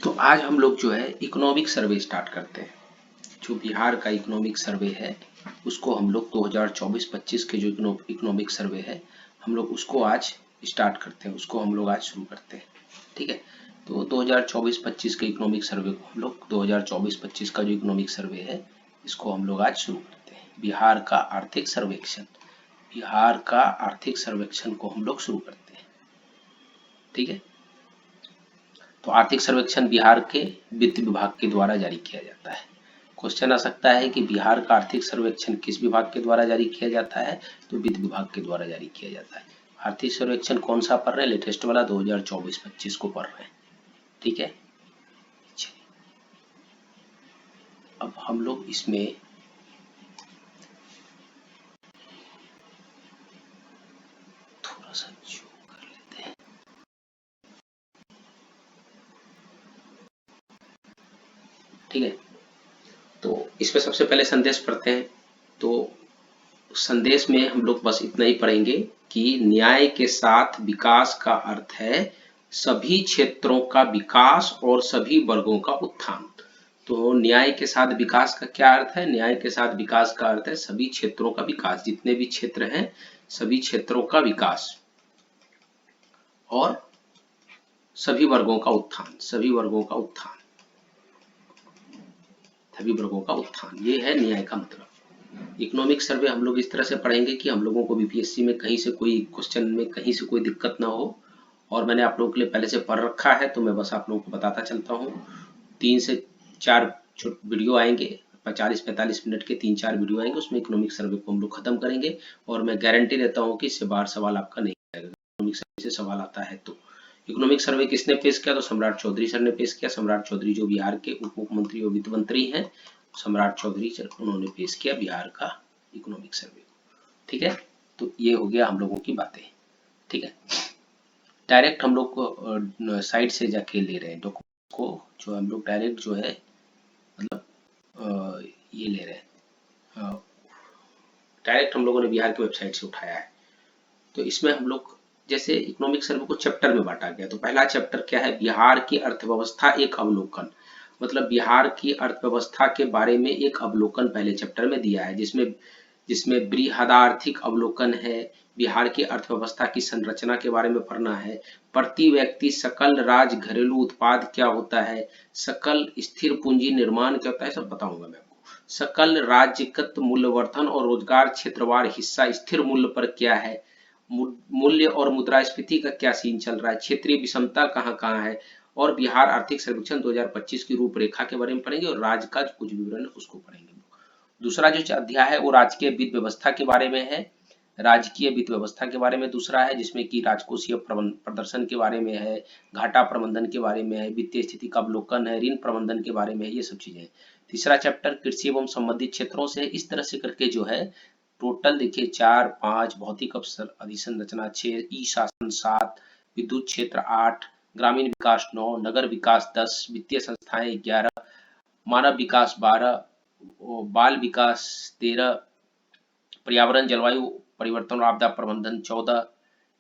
तो आज हम लोग जो है इकोनॉमिक सर्वे स्टार्ट करते हैं। जो बिहार का इकोनॉमिक सर्वे है उसको हम लोग 2024-25 के जो इकोनॉमिक सर्वे है हम लोग उसको आज स्टार्ट करते हैं, उसको हम लोग आज शुरू करते हैं। ठीक है, तो 2024-25 के इकोनॉमिक सर्वे को हम लोग 2024-25 का जो इकोनॉमिक सर्वे है इसको हम लोग आज शुरू करते हैं। बिहार का आर्थिक सर्वेक्षण, बिहार का आर्थिक सर्वेक्षण को हम लोग शुरू करते हैं। ठीक है, तो आर्थिक सर्वेक्षण बिहार के वित्त विभाग के द्वारा जारी किया जाता है। क्वेश्चन आ सकता है कि बिहार का आर्थिक सर्वेक्षण किस विभाग के द्वारा जारी किया जाता है, तो वित्त विभाग के द्वारा जारी किया जाता है। आर्थिक सर्वेक्षण कौन सा पढ़ रहे हैं? लेटेस्ट वाला 2024-25 को पढ़ रहे हैं। ठीक है, अब हम लोग इसमें थोड़ा सा जूम कर लेते हैं। ठीक है, तो इसमें सबसे पहले संदेश पढ़ते हैं। तो संदेश में हम लोग बस इतना ही पढ़ेंगे कि न्याय के साथ विकास का अर्थ है सभी क्षेत्रों का विकास और सभी वर्गों का उत्थान। तो न्याय के साथ विकास का क्या अर्थ है? न्याय के साथ विकास का अर्थ है सभी क्षेत्रों का विकास, जितने भी क्षेत्र हैं सभी क्षेत्रों का विकास और सभी वर्गों का उत्थान, सभी वर्गों का उत्थान, सभी वर्गों का उत्थान, ये है न्याय का मतलब। इकोनॉमिक सर्वे हम लोग इस तरह से पढ़ेंगे कि हम लोगों को बीपीएससी में कहीं से कोई क्वेश्चन में कहीं से कोई दिक्कत ना हो, और मैंने आप लोगों के लिए पहले से पढ़ रखा है तो मैं बस आप लोगों को बताता चलता हूँ। 3 से 4 वीडियो आएंगे, 40-45 मिनट के 3-4 वीडियो आएंगे, उसमें इकोनॉमिक सर्वे को हम लोग खत्म करेंगे और मैं गारंटी देता हूँ कि इससे बाहर सवाल आपका नहीं आएगा। इकोनॉमिक सर्वे से सवाल आता है तो इकोनॉमिक सर्वे किसने पेश किया? तो सम्राट चौधरी सर ने पेश किया। सम्राट चौधरी जो बिहार के उप मुख्यमंत्री और वित्त मंत्री हैं, सम्राट चौधरी सर, उन्होंने पेश किया बिहार का इकोनॉमिक सर्वे को। ठीक है, तो ये हो गया हम लोगों की बातें। ठीक है, डायरेक्ट हम लोग को साइट से जाके ले रहे हैं डॉक्यूमेंट को, जो हम लोग डायरेक्ट जो है मतलब ये ले रहे हैं, डायरेक्ट हम लोगों ने बिहार की वेबसाइट से उठाया है। तो इसमें हम लोग जैसे इकोनॉमिक सर्वे को चैप्टर में बांटा गया, तो पहला चैप्टर क्या है? बिहार की अर्थव्यवस्था एक अवलोकन। मतलब बिहार की अर्थव्यवस्था के बारे में एक अवलोकन पहले चैप्टर में दिया है, जिसमें बृहदार्थिक अवलोकन है, बिहार की अर्थव्यवस्था की संरचना के बारे में पढ़ना है, प्रति व्यक्ति सकल राज्य घरेलू उत्पाद क्या होता है, सकल स्थिर पूंजी निर्माण क्या होता है, सब बताऊंगा मैं आपको। सकल राज्यगत मूल्यवर्धन और रोजगार क्षेत्रवार हिस्सा स्थिर मूल्य पर क्या है, मूल्य और मुद्रास्फीति का क्या सीन चल रहा है, क्षेत्रीय विषमता कहाँ कहाँ है, और बिहार आर्थिक सर्वेक्षण 2025 की रूपरेखा के बारे में पढ़ेंगे और राज्य का कुछ विवरण है उसको पढ़ेंगे। दूसरा जो अध्याय है वो राजकीय वित्त व्यवस्था के बारे में है, राजकीय वित्त व्यवस्था के बारे में दूसरा है, जिसमें कि राजकोषीय प्रदर्शन के बारे में है, घाटा प्रबंधन के बारे में है, वित्तीय स्थिति का अवलोकन है, ऋण प्रबंधन के बारे में है, ये सब चीजें। तीसरा चैप्टर कृषि एवं संबंधित क्षेत्रों से, इस तरह से करके जो है टोटल देखिए 4, 5, भौतिक अवसर अधिसंरचना 6, ई शासन 7, विद्युत क्षेत्र 8, ग्रामीण विकास 9, नगर विकास 10, वित्तीय संस्थाएं 11, मानव विकास 12, बाल विकास 13, पर्यावरण जलवायु परिवर्तन और आपदा प्रबंधन 14,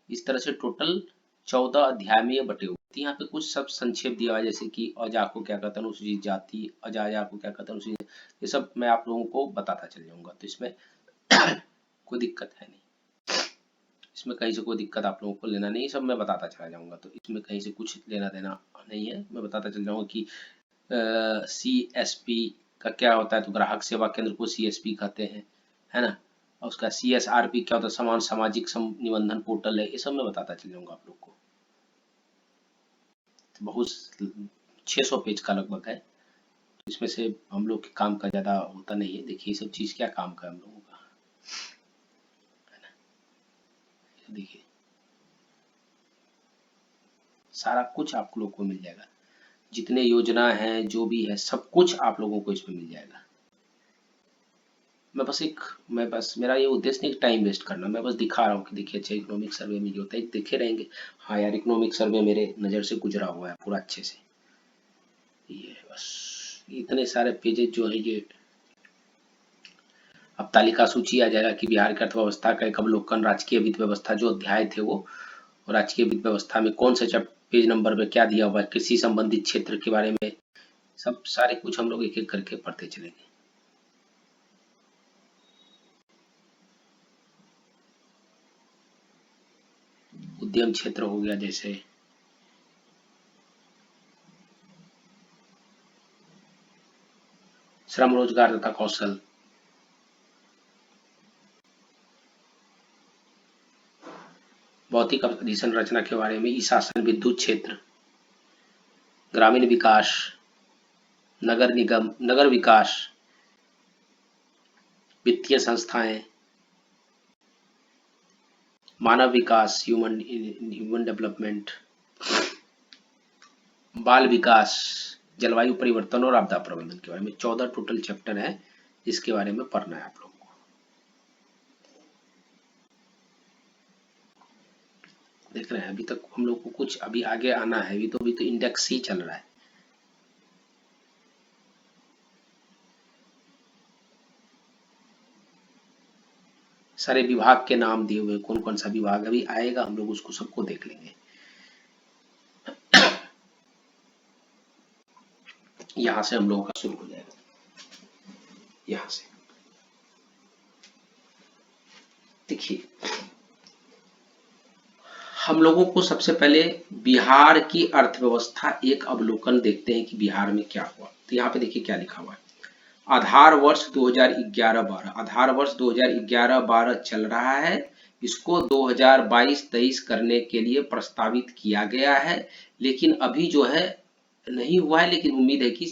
इस तरह से टोटल 14 अध्याय में ये बटे हुए। यहाँ पे कुछ सब संक्षेप दिया हुआ है, जैसे कि अजा को क्या कहते हैं अनुसूचित जाति, अजाया को क्या कहते हैं अनुसूचित, ये सब मैं आप लोगों को बताता चल जाऊंगा, तो इसमें कोई दिक्कत है नहीं, इसमें कहीं से कोई दिक्कत आप लोगों को लेना नहीं, सब मैं बताता चला जाऊंगा, तो इसमें कहीं से कुछ लेना देना नहीं है, मैं बताता चल जाऊंगा कि CSP का क्या होता है, तो ग्राहक सेवा केंद्र को CSP कहते हैं, है ना, और उसका CSRP क्या होता है, समान सामाजिक निबंधन पोर्टल है, ये सब मैं बताता चल जाऊंगा आप लोग को। तो बहुत 600 पेज का लगभग है, तो इसमें से हम लोग के काम का ज्यादा होता नहीं है। देखिए ये सब चीज क्या काम का है हम लोगों का, है ना, देखिए सारा कुछ आप लोग को मिल जाएगा, जितने योजना है जो भी है सब कुछ आप लोगों को इसमें मिल जाएगा। मैं बस मेरा ये उद्देश्य नहीं टाइम वेस्ट करना, मैं बस दिखा रहा हूँ कि देखिए अच्छा इकोनॉमिक सर्वे में जो होता है देखे रहेंगे, हाँ यार इकोनॉमिक सर्वे मेरे नज़र से गुजरा हुआ है पूरा अच्छे से, ये बस इतने सारे पेजेज जो है ये। अब तालिका सूची आ जाएगा कि बिहार की अर्थव्यवस्था का एक अवलोकन, राजकीय वित्त व्यवस्था जो अध्याय थे वो, और राजकीय वित्त व्यवस्था में कौन से पेज नंबर में क्या दिया हुआ है, कृषि संबंधित क्षेत्र के बारे में सब सारे कुछ हम लोग एक एक करके पढ़ते चलेंगे। उद्यम क्षेत्र हो गया, जैसे श्रम रोजगार तथा कौशल, भौतिक संरचना के बारे में, ई शासन, विद्युत क्षेत्र, ग्रामीण विकास, नगर निगम, नगर विकास, वित्तीय संस्थाएं, मानव विकास, ह्यूमन डेवलपमेंट, बाल विकास, जलवायु परिवर्तन और आपदा प्रबंधन के बारे में 14 टोटल चैप्टर है जिसके बारे में पढ़ना है आप लोगों को। देख रहे हैं अभी तक हम लोग को कुछ अभी आगे आना है, अभी तो इंडेक्स ही चल रहा है। सारे विभाग के नाम दिए हुए, कौन कौन सा विभाग अभी आएगा, हम लोग उसको सबको देख लेंगे। यहां से हम लोगों का शुरू हो जाएगा, यहां से देखिए हम लोगों को सबसे पहले बिहार की अर्थव्यवस्था एक अवलोकन देखते हैं कि बिहार में क्या हुआ। तो यहाँ पे देखिए क्या लिखा हुआ है, आधार वर्ष 2011-12, आधार वर्ष 2011-12 चल रहा है, इसको 2022-23 करने के लिए प्रस्तावित किया गया है, लेकिन अभी जो है नहीं हुआ है, लेकिन उम्मीद है कि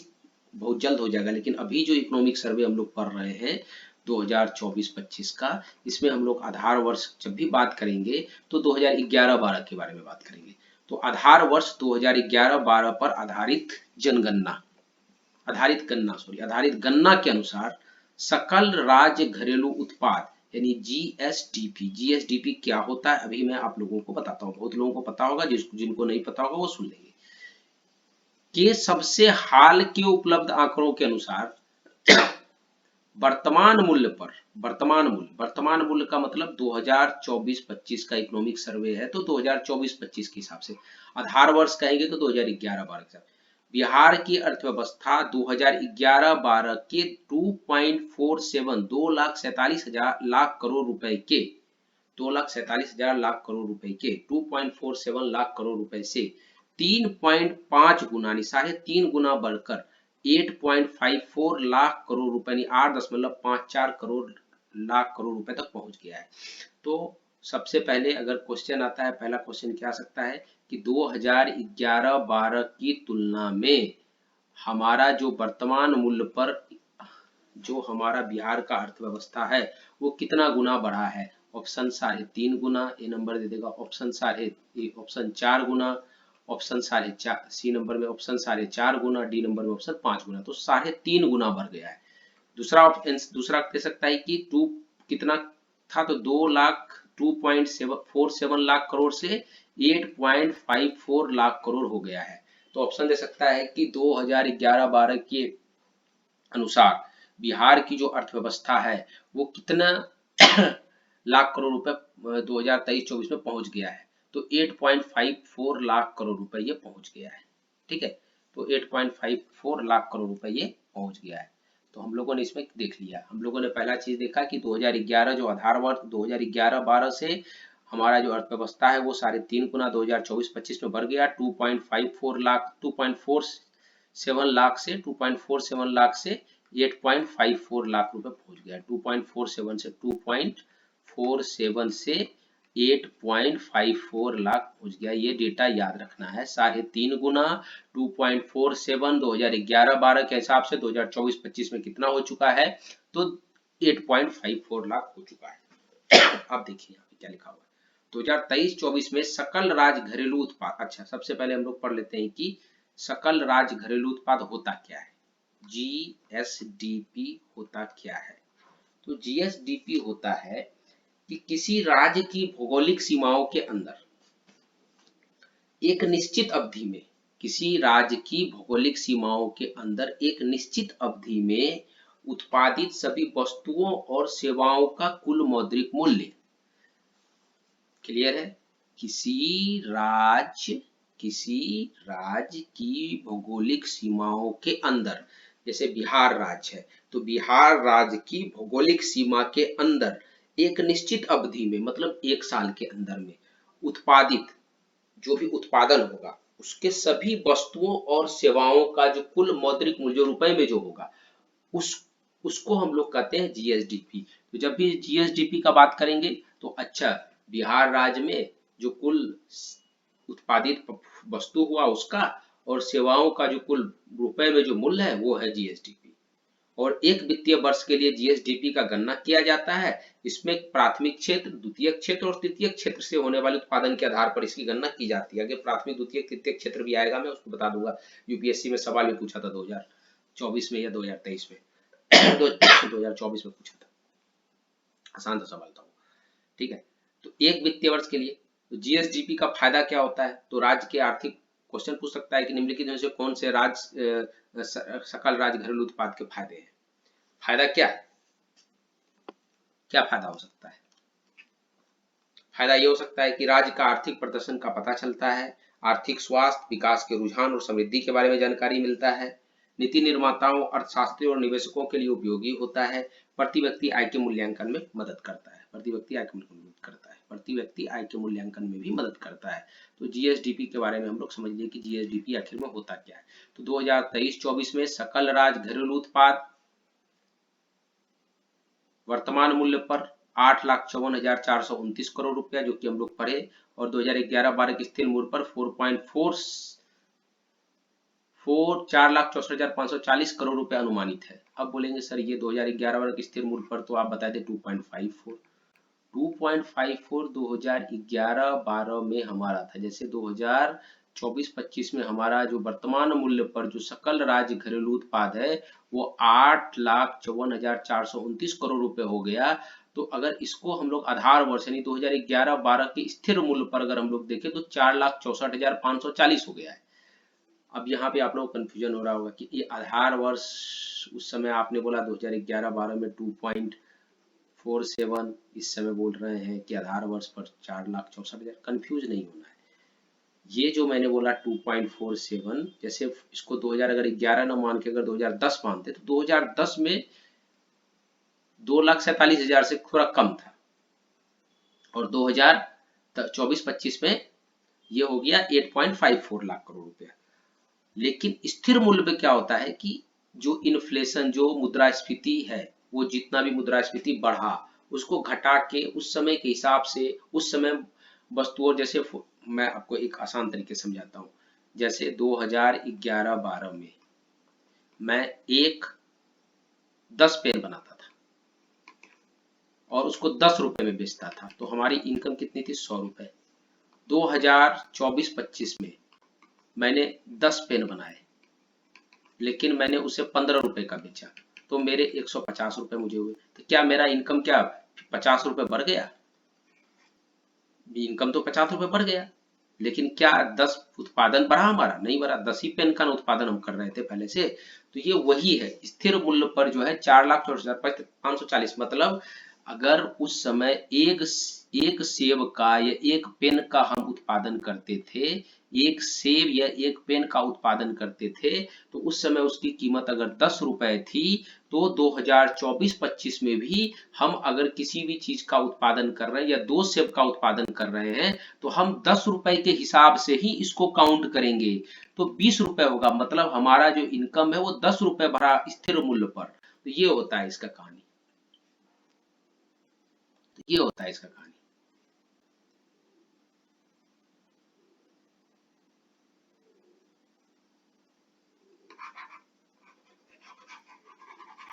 बहुत जल्द हो जाएगा। लेकिन अभी जो इकोनॉमिक सर्वे हम लोग पढ़ रहे हैं 2024-25 का, इसमें हम लोग आधार वर्ष जब भी बात करेंगे तो 2011-12 के बारे में बात करेंगे। तो आधार वर्ष 2011-12 पर आधारित आधारित गणना के अनुसार सकल राज्य घरेलू उत्पाद यानी जीएसडीपी क्या होता है अभी मैं आप लोगों को बताता हूँ। बहुत लोगों को पता होगा, जिनको नहीं पता होगा वो सुन लेंगे। के सबसे हाल के उपलब्ध आंकड़ों के अनुसार वर्तमान मूल्य का मतलब 2024-25 का इकोनॉमिक सर्वे है, तो 2024-25 के हिसाब से आधार वर्ष कहेंगे तो 2011-12 के साथ बिहार की अर्थव्यवस्था 2011-12 के 2.47 2,47,000 लाख करोड़ रुपए के 2,47,000 लाख करोड़ रुपए के 2.47 लाख करोड़ रुपए से 3.5 गुना यानी 3.5 गुना बढ़कर 8.54 लाख करोड़ रुपए यानी 8.54 करोड़ लाख करोड़ रुपए तक पहुंच गया है। तो सबसे पहले अगर क्वेश्चन आता है, पहला क्वेश्चन क्या आ सकता है कि 2011-12 की तुलना में हमारा जो वर्तमान मूल्य पर जो हमारा बिहार का अर्थव्यवस्था है वो कितना गुना बढ़ा है। ऑप्शन 3.5 गुना, ए नंबर दे देगा। ऑप्शन 4 गुना, ऑप्शन 4.5, सी नंबर में ऑप्शन 4.5 गुना, डी नंबर में ऑप्शन 5 गुना, तो 3.5 गुना बढ़ गया है। दूसरा कह सकता है कि कितना था, तो 2.47 लाख करोड़ से 8.54 लाख करोड़ हो गया है। तो ऑप्शन दे सकता है कि 2011-12 के अनुसार बिहार की जो अर्थव्यवस्था है वो कितना लाख करोड़ रुपए 2023-24 में पहुंच गया है, तो 8.54 लाख करोड़ रुपए ये पहुंच गया है। ठीक है, तो 8.54 लाख करोड़ रुपए ये पहुंच गया है। तो हम लोगों ने इसमें देख लिया, हम लोगों ने पहला चीज देखा कि 2011 जो आधार वर्ष 2011-12 से हमारा जो अर्थव्यवस्था है वो 3.5 गुना 2024-25 में बढ़ गया, 2.47 लाख से 2.47 लाख से 8.54 लाख रुपए पहुंच गया। 2.47 से 8.54 लाख पहुंच गया। ये डेटा याद रखना है, 3.5 गुना 2.47 2011-12 के हिसाब से 2024-25 में कितना हो चुका है, तो 8.54 लाख हो चुका है। अब देखिए यहाँ पे क्या लिखा हुआ है, 2023-24 में सकल राज्य घरेलू उत्पाद। अच्छा, सबसे पहले हम लोग पढ़ लेते हैं कि सकल राज्य घरेलू उत्पाद होता क्या है, जीएसडीपी होता क्या है। तो जीएसडीपी होता है कि किसी राज्य की भौगोलिक सीमाओं के अंदर एक निश्चित अवधि में, किसी राज्य की भौगोलिक सीमाओं के अंदर एक निश्चित अवधि में उत्पादित सभी वस्तुओं और सेवाओं का कुल मौद्रिक मूल्य। क्लियर है, किसी राज्य किसी राज्य की भौगोलिक सीमाओं के अंदर, जैसे बिहार राज्य है तो बिहार राज्य की भौगोलिक सीमा के अंदर एक निश्चित अवधि में, मतलब 1 साल के अंदर में उत्पादित जो भी उत्पादन होगा उसके सभी वस्तुओं और सेवाओं का जो कुल मौद्रिक मूल्य जो रुपए में जो होगा उस उसको हम लोग कहते हैं जीएसडीपी। तो जब भी जीएसडीपी का बात करेंगे तो अच्छा, बिहार राज्य में जो कुल उत्पादित वस्तु हुआ उसका और सेवाओं का जो कुल रुपए में जो मूल्य है वो है जीएसडीपी। और एक वित्तीय वर्ष के लिए जीएसडीपी का गणना किया जाता है। इसमें प्राथमिक क्षेत्र, द्वितीयक क्षेत्र और तृतीयक क्षेत्र से होने वाले उत्पादन के आधार पर इसकी गणना की जाती है। अगर प्राथमिक, द्वितीयक, तृतीयक क्षेत्र भी आएगा, मैं उसको बता दूंगा। यूपीएससी में सवाल भी पूछा था 2024 में या 2023 में 2024 में पूछा था, आसान सा सवाल था वो। ठीक है, तो एक वित्तीय वर्ष के लिए तो जीएसडीपी का फायदा क्या होता है, तो राज्य के आर्थिक, क्वेश्चन पूछ सकता है कि निम्नलिखित में से कौन से राज्य सकल राज्य घरेलू उत्पाद के फायदे हैं। फायदा क्या है, क्या फायदा हो सकता है? फायदा ये हो सकता है कि राज्य का आर्थिक प्रदर्शन का पता चलता है, आर्थिक स्वास्थ्य, विकास के रुझान और समृद्धि के बारे में जानकारी मिलता है, नीति निर्माताओं, अर्थशास्त्रियों और निवेशकों के लिए उपयोगी होता है, प्रति व्यक्ति आय के मूल्यांकन में मदद करता है, प्रति व्यक्ति आय के मूल्यांकन में भी मदद करता है। तो जीएसडीपी के बारे में हम लोग समझ लिए कि जीएसडीपी आखिर में होता क्या है। तो 2023-24 में सकल राज्य घरेलू उत्पाद वर्तमान मूल्य पर 8,54,429 करोड़ रुपया, जो कि हम लोग पढ़े, और 2011-12 के स्थिर मूल्य पर 4,64,540 करोड़ रुपया अनुमानित है। अब बोलेंगे सर ये 2011-12 के स्थिर मूल्य पर तो आप बताए थे 2.54 2011-12 में हमारा था, जैसे 2024-25 में हमारा जो वर्तमान मूल्य पर जो सकल राज्य घरेलू उत्पाद है वो 8,54,429 करोड़ रुपए हो गया। तो अगर इसको हम लोग आधार वर्ष यानी 2011-12 के स्थिर मूल्य पर अगर हम लोग देखें तो 4,64,540 हो गया है। अब यहाँ पे आप लोग कंफ्यूजन हो रहा होगा कि ये आधार वर्ष, उस समय आपने बोला 2011-12 में 2.47, इस समय बोल रहे हैं कि आधार वर्ष पर 4,64,000। कंफ्यूज नहीं होना है। ये जो मैंने बोला 2.47, जैसे इसको 2011 ना मान के अगर 2010 मानते तो 2010 में 2,47,000 से थोड़ा कम था, और 2024-25 में ये हो गया 8.54 लाख करोड़ रुपया। लेकिन स्थिर मूल्य पे क्या होता है कि जो इन्फ्लेशन, जो मुद्रास्फीति है, वो जितना भी मुद्रास्फीति बढ़ा उसको घटा के उस समय के हिसाब से उस समय वस्तुओं, जैसे मैं आपको एक आसान तरीके से समझाता हूँ। जैसे 2011-12 में मैं एक 10 पेन बनाता था और उसको 10 रुपए में बेचता था, तो हमारी इनकम कितनी थी? 100 रुपए। 2024-25 में मैंने 10 पेन बनाए लेकिन मैंने उसे 15 रुपए का बेचा, तो मेरे 150 रुपए मुझे हुए। तो क्या मेरा इनकम क्या 50 रुपए बढ़ गया? इनकम तो 50 रुपए बढ़ गया, लेकिन क्या 10 उत्पादन बढ़ा? हमारा नहीं बढ़ा, 10 ही पेन का उत्पादन हम कर रहे थे पहले से। तो ये वही है, स्थिर मूल्य पर जो है 4,64,540। मतलब अगर उस समय एक सेब का या एक पेन का हम उत्पादन करते थे, एक सेब या एक पेन का उत्पादन करते थे, तो उस समय उसकी कीमत अगर 10 रुपए थी, तो 2024-25 में भी हम अगर किसी भी चीज का उत्पादन कर रहे हैं या 2 सेब का उत्पादन कर रहे हैं तो हम 10 रुपए के हिसाब से ही इसको काउंट करेंगे, तो 20 रुपए होगा। मतलब हमारा जो इनकम है वो 10 रुपए भरा स्थिर मूल्य पर। तो ये होता है इसका कहानी, तो ये होता है इसका कहानी।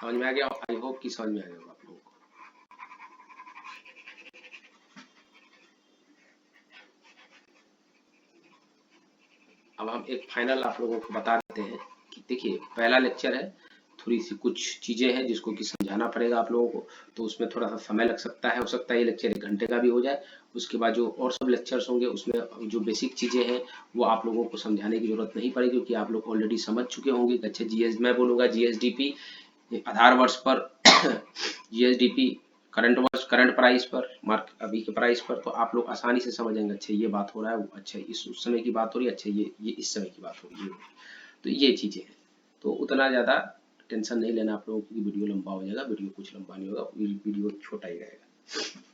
समझ में आ गया? आई होप कि समझ में आ गया आप लोगों को। अब हम एक फाइनल आप लोगों को बता देते हैं कि देखिए पहला लेक्चर है, थोड़ी सी कुछ चीजें हैं जिसको कि समझाना पड़ेगा आप लोगों को, तो उसमें थोड़ा सा समय लग सकता है, हो सकता है ये लेक्चर 1 घंटे का भी हो जाए। उसके बाद जो और सब लेक्चर्स होंगे उसमें जो बेसिक चीजें हैं वो आप लोगों को समझाने की जरूरत नहीं पड़ेगी, क्योंकि आप लोग ऑलरेडी समझ चुके होंगे कि अच्छा मैं बोलूंगा जीएसडीपी आधार वर्ष पर जीएसडीपी करंट प्राइस पर, मार्केट अभी के प्राइस पर, तो आप लोग आसानी से समझ जाएंगे अच्छा ये बात हो रहा है, अच्छा इस उस समय की बात हो रही है, अच्छा ये इस समय की बात हो रही है। तो ये चीजें हैं, तो उतना ज्यादा टेंशन नहीं लेना आप लोगों की वीडियो लंबा हो जाएगा, वीडियो कुछ लंबा नहीं होगा, वीडियो छोटा ही रहेगा,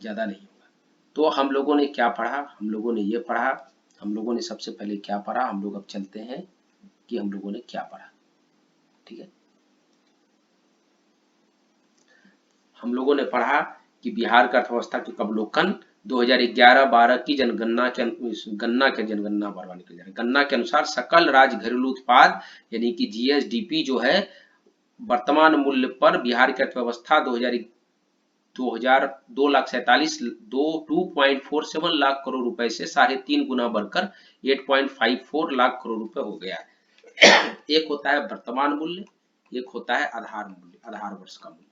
ज्यादा नहीं होगा। तो हम लोगों ने क्या पढ़ा, हम लोगों ने ये पढ़ा, हम लोगों ने सबसे पहले क्या पढ़ा, हम लोग अब चलते हैं कि हम लोगों ने क्या पढ़ा। ठीक है, हम लोगों ने पढ़ा कि बिहार का अर्थव्यवस्था के अवलोकन 2011-12 की जनगणना बार बार निकल जा रहा है, गणना के अनुसार सकल राज्य घरेलू उत्पाद यानी कि जीएसडीपी जो है वर्तमान मूल्य पर बिहार की अर्थव्यवस्था 2.47 लाख करोड़ रुपए से 3.5 गुना बढ़कर 8.54 लाख करोड़ रुपए हो गया है। एक होता है वर्तमान मूल्य, एक होता है आधार मूल्य, आधार वर्ष का मूल्य।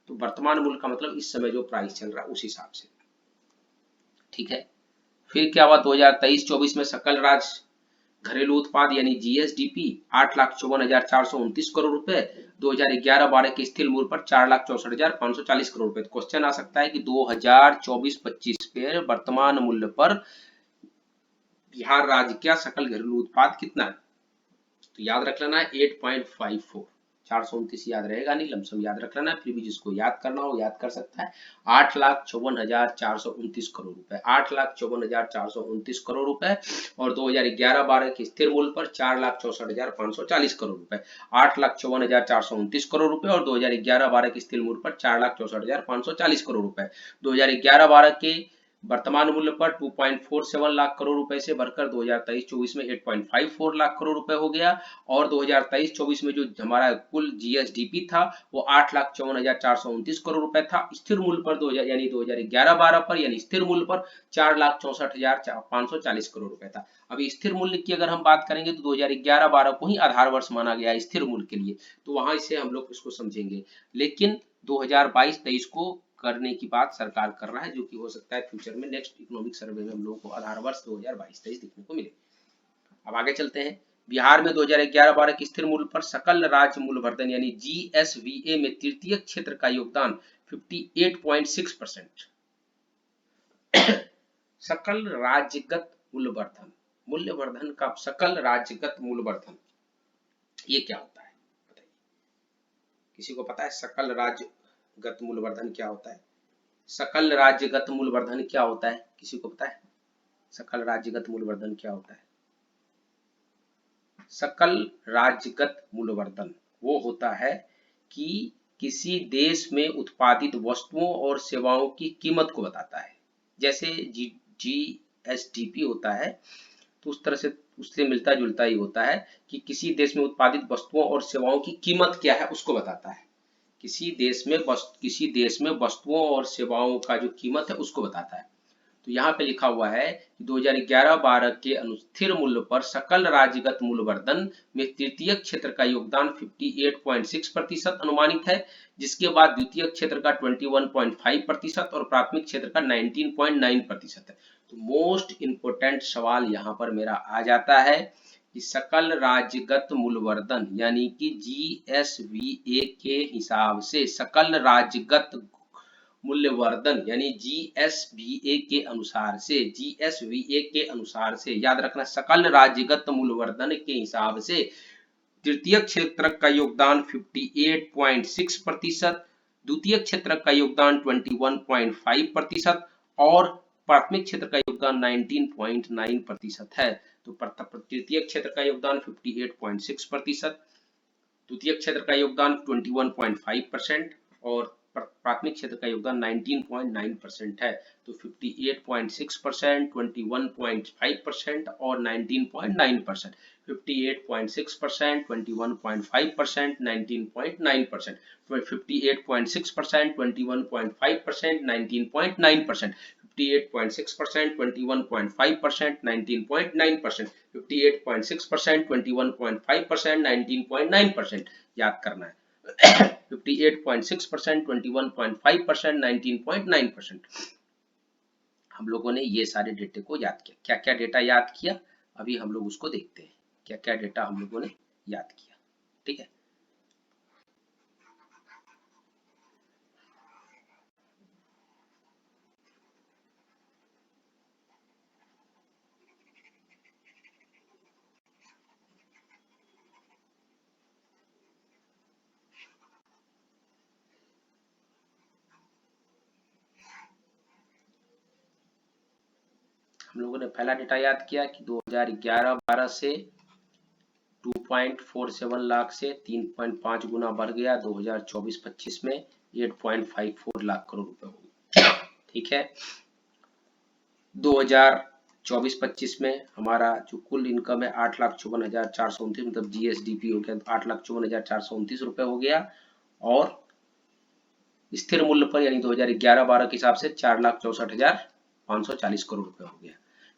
तो वर्तमान मूल्य का मतलब इस समय जो प्राइस चल रहा है उस हिसाब से। ठीक है, फिर क्या हुआ 2023-24 में सकल राज्य घरेलू उत्पाद यानी जीएसडीपी 8,54,429 करोड़ रुपए, 2011-12 के स्थिर मूल्य पर 4,64,540 करोड़ रुपए। क्वेश्चन आ सकता है कि 2024-25 पे वर्तमान मूल्य पर बिहार राज्य का सकल घरेलू उत्पाद कितना है, तो याद रख लेना है 8.54, 429 याद रहेगा नहीं, लमसम याद रख लेना है, फिर भी जिसको याद करना हो याद कर सकता है। 8,54,429 करोड़ रुपए, 8,54,429 करोड़ रुपए, और 2011-12 के स्थिर मूल्य पर 4,64,540 करोड़ रुपए, 8,54,429 करोड़ रुपए और 2011-12 के स्थिर मूल्य पर 4,64,540 करोड़ रुपए। 2011-12 के वर्तमान मूल्य पर 2.47 लाख करोड़ रुपए से बढ़कर 2023-24 में 8.54 लाख करोड़ रुपए हो गया, और 2023-24 में जो हमारा कुल जीएसडीपी था वो 8,54,429 करोड़ रुपए था। स्थिर मूल्य पर 2011-12 पर यानी स्थिर मूल्य पर 4,64,540 करोड़ रुपए था। अभी स्थिर मूल्य की अगर हम बात करेंगे तो 2011-12 को ही आधार वर्ष माना गया है स्थिर मूल्य के लिए, तो वहां से हम लोग इसको समझेंगे। लेकिन 2022-23 को करने की बात सरकार कर रहा है, जो कि हो सकता है फ्यूचर में नेक्स्ट इकोनॉमिक सर्वे में हम लोगों को आधार वर्ष 2022-23 देखने को मिले। अब आगे चलते हैं। बिहार में 2011-12 के स्थिर मूल्य पर सकल राज्य मूल्यवर्धन यानी जीएसवीए में तृतीय क्षेत्र का योगदान 58.6%। सकल राज्यगत मूल्यवर्धन, मूल्यवर्धन का सकल राज्यगत मूल्यवर्धन ये क्या होता है बताइए, किसी को पता है सकल राज्यगत मूल्यवर्धन क्या होता है? सकल राज्यगत मूल्यवर्धन क्या होता है, किसी को पता है सकल राज्यगत मूल्यवर्धन क्या होता है? सकल राज्यगत मूल्यवर्धन वो होता है कि किसी देश में उत्पादित वस्तुओं और सेवाओं की कीमत को बताता है। जैसे जीएसडीपी होता है तो उस तरह से उससे मिलता जुलता ही होता है कि किसी देश में उत्पादित वस्तुओं और सेवाओं की कीमत क्या है उसको बताता है। किसी देश में वस्तुओं और सेवाओं का जो कीमत है उसको बताता है। तो यहाँ पे लिखा हुआ है कि 2011-12 के स्थिर मूल्य पर सकल राज्यगत मूल्यवर्धन में तृतीय क्षेत्र का योगदान 58.6% अनुमानित है, जिसके बाद द्वितीय क्षेत्र का 21.5% और प्राथमिक क्षेत्र का 19.9% है। तो मोस्ट इंपोर्टेंट सवाल यहाँ पर मेरा आ जाता है कि सकल राज्यगत मूल्यवर्धन यानी कि जीएसवीए के हिसाब से सकल राज्यगत मूल्यवर्धन यानी जीएसवीए के अनुसार से याद रखना, सकल राज्यगत मूल्यवर्धन के हिसाब से तृतीय क्षेत्र का योगदान 58.6%, द्वितीय क्षेत्र का योगदान 21.5% और प्राथमिक क्षेत्र का योगदान 19.9% है। तो तृतीय क्षेत्र का योगदान 58.6%, द्वितीय क्षेत्र का योगदान 21.5% और प्राथमिक क्षेत्र का योगदान 19.9% है। तो 58.6%, 21.5% और 19.9%, 58.6%, 21.5%, 19.9%, 58.6%, 21.5%, 19.9%, 58.6%, 21.5%, 19.9%, 58.6%, 21.5%, 19.9% याद करना है। 58.6%, 21.5%, 19.9%। हम लोगों ने ये सारे डेटे को याद किया। क्या क्या डेटा याद किया अभी हम लोग उसको देखते हैं, क्या क्या डेटा हम लोगों ने याद किया। ठीक है, हम लोगों ने पहला डेटा याद किया कि 2011-12 से 2.47 लाख से 3.5 गुना बढ़ गया, 2024-25 में 8.54 लाख करोड़ रुपए हो गए। ठीक है, 2024-25 में हमारा जो कुल इनकम है 8,54,429, मतलब जीएसडीपी हो गया 8,54,429 रुपए हो गया, और स्थिर मूल्य पर यानी 2011-12 के हिसाब से 4,64,540 करोड़ रुपए हो गया,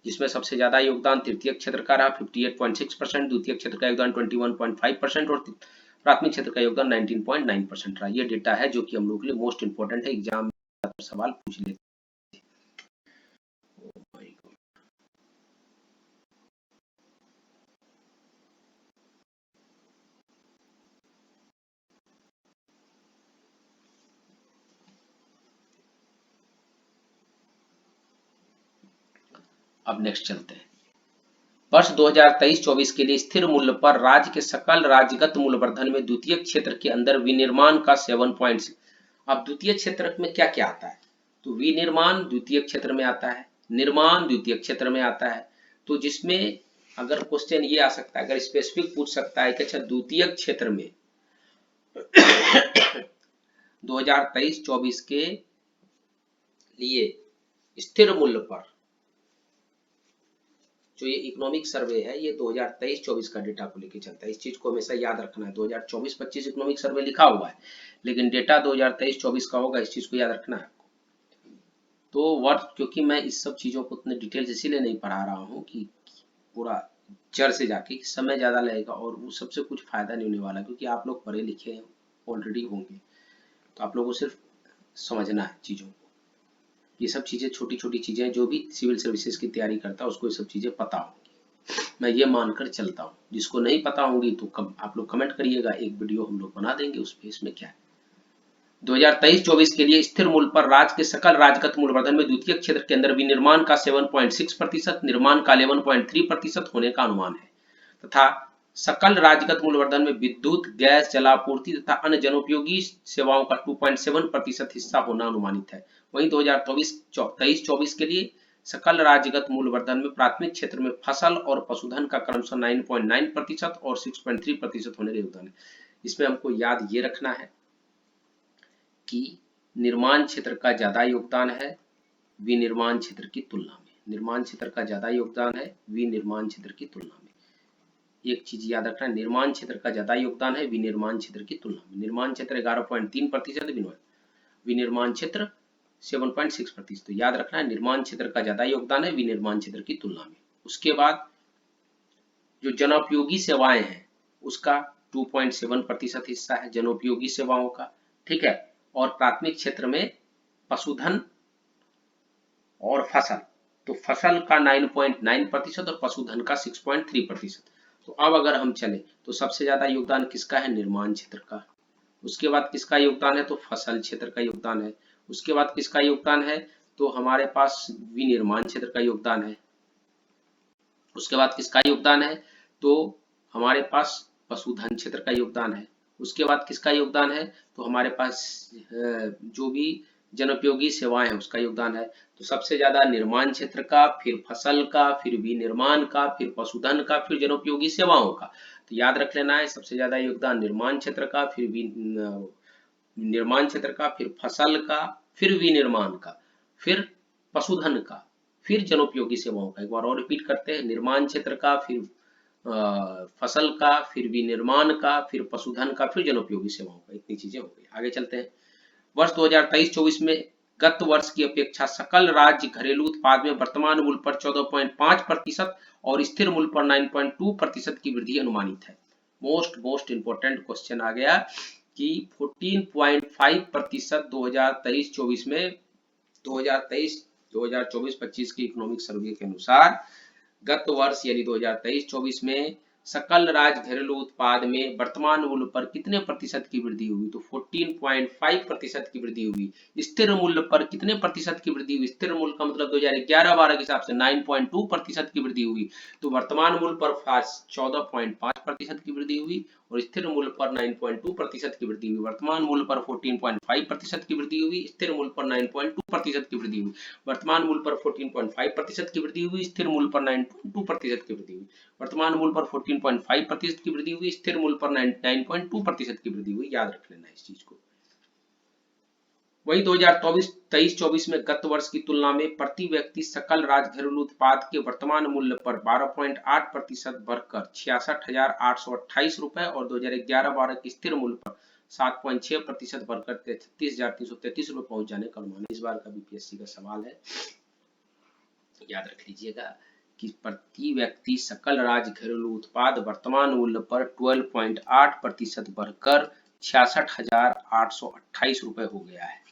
जिसमें सबसे ज्यादा योगदान तृतीय क्षेत्र का रहा 58.6%, द्वितीय क्षेत्र का योगदान 21.5% और प्राथमिक क्षेत्र का योगदान 19.9% रहा। ये डेटा है जो कि हम लोग के लिए मोस्ट इंपोर्टेंट है, एग्जाम में सवाल पूछ लेते। अब नेक्स्ट चलते हैं। वर्ष 2023-24 के लिए स्थिर मूल्य पर राज्य के सकल राज्यगत मूल्यवर्धन में द्वितीय क्षेत्र के अंदर विनिर्माण का 7.6। अब द्वितीय क्षेत्र में क्या क्या आता है, तो विनिर्माण द्वितीय क्षेत्र में आता है, निर्माण द्वितीय क्षेत्र में आता है। तो जिसमें अगर क्वेश्चन ये आ सकता है, अगर स्पेसिफिक पूछ सकता है कि अच्छा द्वितीय क्षेत्र में 2023-24 के लिए स्थिर मूल्य पर, जो ये इकोनॉमिक सर्वे है ये 2023-24 का डेटा को लेके चलता है। इस चीज को हमेशा याद रखना है, 2024-25 इकोनॉमिक सर्वे लिखा हुआ है लेकिन डेटा 2023-24 का होगा, इस चीज को याद रखना है आपको। तो वर्ष, क्योंकि मैं इस सब चीजों को उतने डिटेल इसीलिए नहीं पढ़ा रहा हूँ कि पूरा जड़ से जाके समय ज्यादा लगेगा और वो सबसे कुछ फायदा नहीं होने वाला, क्योंकि आप लोग पढ़े लिखे ऑलरेडी होंगे, तो आप लोगों को सिर्फ समझना है चीजों को। ये सब चीजें छोटी छोटी चीजें, जो भी सिविल सर्विसेज की तैयारी करता है उसको ये सब चीजें पता होंगी, मैं ये मानकर चलता हूँ। जिसको नहीं पता होंगी तो आप लोग कमेंट करिएगा, एक वीडियो हम लोग बना देंगे उस पे, इसमें क्या है। 2023-24 के लिए स्थिर मूल्य पर राज्य के सकल राज्यगत मूल्यवर्धन में द्वितीय क्षेत्र के अंदर विनिर्माण का 7.6%, निर्माण का 11.3% होने का अनुमान है, तथा सकल राज्यगत मूल्यवर्धन में विद्युत, गैस, जलापूर्ति तथा अन्य जनोपयोगी सेवाओं का 2.7% हिस्सा होना अनुमानित है। वहीं 2023-24 के लिए सकल राज्यगत मूल्यवर्धन में प्राथमिक क्षेत्र में फसल और पशुधन का क्रमशः 9.9% और 6.3% होने का योगदान है। इसमें हमको याद ये रखना है कि निर्माण क्षेत्र का ज्यादा योगदान है विनिर्माण क्षेत्र की तुलना में, निर्माण क्षेत्र का ज्यादा योगदान है विनिर्माण क्षेत्र की तुलना में। एक चीज याद रखना, निर्माण क्षेत्र का ज्यादा योगदान है विनिर्माण क्षेत्र की तुलना में। निर्माण क्षेत्र 11.3%, विनिर्माण क्षेत्र 7.6%। तो याद रखना, निर्माण क्षेत्र का ज्यादा योगदान है विनिर्माण क्षेत्र की तुलना में। उसके बाद जो जनोपयोगी सेवाएं हैं उसका 2.7% हिस्सा है जनोपयोगी सेवाओं का, ठीक है। और प्राथमिक क्षेत्र में पशुधन और फसल, तो फसल का 9.9% और पशुधन का 6.3%। तो अब अगर हम चले तो सबसे ज्यादा योगदान किसका है, निर्माण क्षेत्र का। उसके बाद किसका योगदान है, तो फसल क्षेत्र का योगदान है। उसके बाद किसका योगदान है, तो हमारे पास विनिर्माण क्षेत्र का योगदान है। उसके बाद किसका योगदान है, तो हमारे पास पशुधन क्षेत्र का योगदान है। उसके बाद किसका योगदान है, तो हमारे पास जो भी जनोपयोगी सेवाएं हैं उसका योगदान है। तो सबसे ज्यादा निर्माण क्षेत्र का, फिर फसल का, फिर विनिर्माण का, फिर पशुधन का, फिर जनोपयोगी सेवाओं का। तो याद रख लेना है, सबसे ज्यादा योगदान निर्माण क्षेत्र का, फिर निर्माण क्षेत्र का, फिर फसल का, फिर विनिर्माण का, फिर पशुधन का, फिर जनोपयोगी सेवाओं का। एक बार और रिपीट करते हैं, निर्माण क्षेत्र का, फिर फसल का, फिर विनिर्माण का, फिर पशुधन का, फिर जनोपयोगी सेवाओं का। इतनी चीजें हो गई। आगे चलते हैं। वर्ष 2023-24 में गत वर्ष की अपेक्षा सकल राज्य घरेलू उत्पाद में वर्तमान मूल्य पर 14.5% और स्थिर मूल्य पर 9.2% की वृद्धि अनुमानित है। मोस्ट इंपोर्टेंट क्वेश्चन आ गया कि 14.5% 2023-24 में 2024-25 के इकोनॉमिक सर्वे के अनुसार गत वर्ष यानी 2023-24 में सकल राज्य घरेलू उत्पाद में वर्तमान मूल्य पर कितने प्रतिशत की वृद्धि हुई, तो 14.5% की वृद्धि हुई। स्थिर मूल्य पर कितने प्रतिशत की वृद्धि हुई, स्थिर मूल्य का मतलब 2011-12 के हिसाब से 9.2% की वृद्धि हुई। तो वर्तमान मूल्य पर 14.5% की वृद्धि हुई और स्थिर मूल्य पर 9.2% की वृद्धि हुई। वर्तमान मूल्य पर 14.5% की वृद्धि हुई, स्थिर मूल्य पर 9.2 प्रतिशत की वृद्धि हुई। वर्तमान मूल्य पर 14.5% की वृद्धि हुई, स्थिर मूल्य पर 9.2% की वृद्धि हुई। वर्तमान मूल्य पर 14.5% की वृद्धि हुई, स्थिर मूल्य पर 9.2% की वृद्धि हुई। याद रख लेना इस चीज को। वही 2023-24 में गत वर्ष की तुलना में प्रति व्यक्ति सकल राज्य घरेलू उत्पाद के वर्तमान मूल्य पर 12.8% बढ़कर 66,828 रुपए और 2011-12 के स्थिर मूल्य पर 7.6% बढ़कर 36,333 रुपए पहुंच जाने का अनुमान है। इस बार का बीपीएससी का सवाल है, याद रख लीजिएगा कि प्रति व्यक्ति सकल राज्य घरेलू उत्पाद वर्तमान मूल्य पर 12.8% बढ़कर 66,828 रुपए हो गया है।